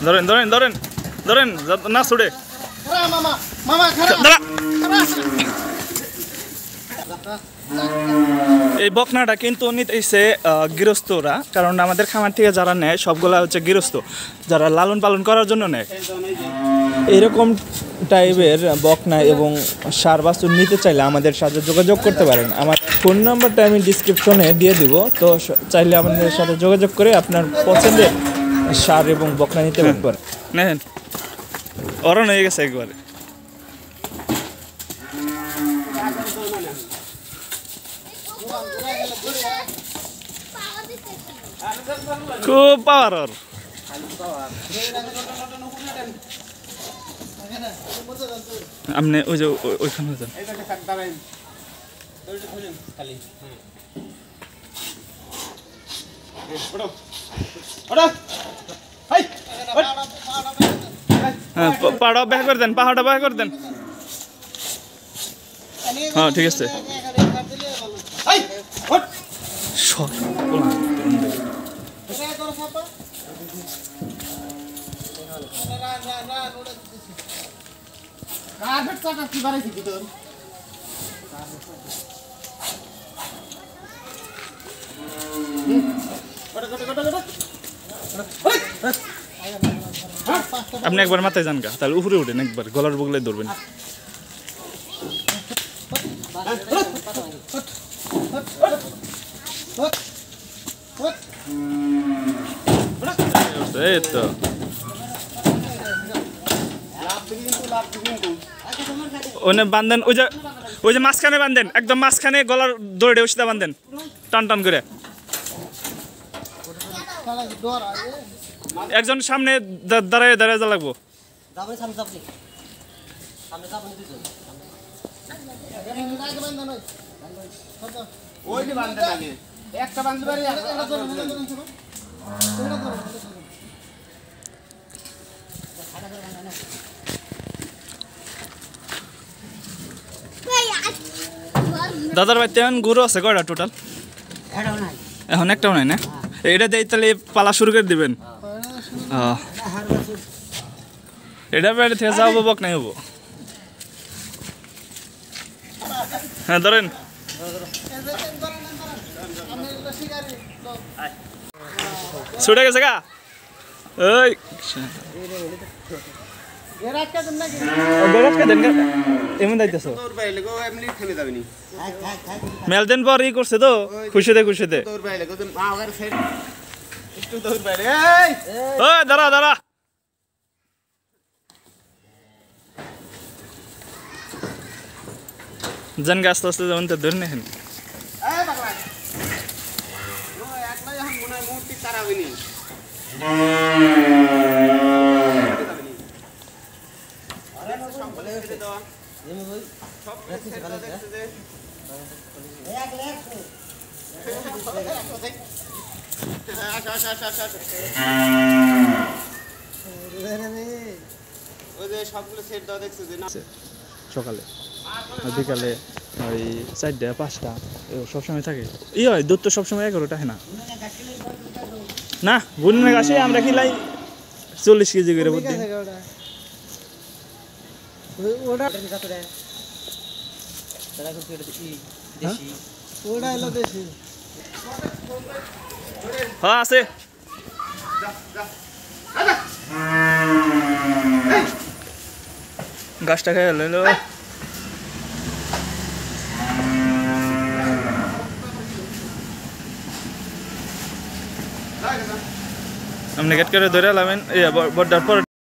ধরেন ধরেন ধরেন ধরেন না ছুড়ে এই বকনাটা কিন্তু নিতেছে গৃহস্থরা, কারণ আমাদের খামার থেকে যারা নেয় সবগুলা হচ্ছে গৃহস্থ, যারা লালন পালন করার জন্য নেয়। এইরকম টাইপের বকনা এবং সার বাছুর নিতে চাইলে আমাদের সাথে যোগাযোগ করতে পারেন। আমার ফোন নাম্বারটা আমি ডিসক্রিপশনে দিয়ে দিব, তো চাইলে আমাদের সাথে যোগাযোগ করে আপনার পছন্দের সার এবং বকনা নিতে পারেন। নেন অরণ হয়ে গেছে একবারে। খুব পাওয়ার ওর। আপনি ওই যে ওইখানে যান। পাহাড়া ব্যাক করে দেন, পাহাড়টা ব্যাক করে দেন। হ্যাঁ ঠিক আছে। আপনি একবার মাথায় যান গা, তাহলে উপরে উঠেন, একবার গলার বগলে ধরবেন। এই তো ওনে বান্ধেন, ওই যে মাঝখানে বান্ধেন, একদম মাঝখানে গলার দড়িটা ওষুধটা বান্ধেন টান টান করে। একজন সামনে দাঁড়ায় দাঁড়ায় যা লাগবো। দাদার বাড়িতে এখন গরু আছে কয়টা টোটাল? এখন একটাও নাই না? এটা দিয়ে তাহলে পালা শুরু করে দিবেন। এটা বেড়ে থেকে যাবো বক নাই হবো। হ্যাঁ ধরেন। ছুটে গেছে গা ওই মেলদিন পর ই করছে তো খুশিতে খুশিতে। দাঁড়া দাঁড়া জান গা আস্তে আস্তে যেমন তো ধরে নেন। সকালে বিকালে ওই 4টা 5টা সবসময় থাকে। ই হয় দুধ তো সবসময় 11টা হয় না, না বুনের গাছে আমরা খিলাই 40 কেজি করে বুদ্ধি। হ্যাঁ আছে গাছটা খেয়ে লইল। আপনি গেট করে ধরে লামেন বড়টার পর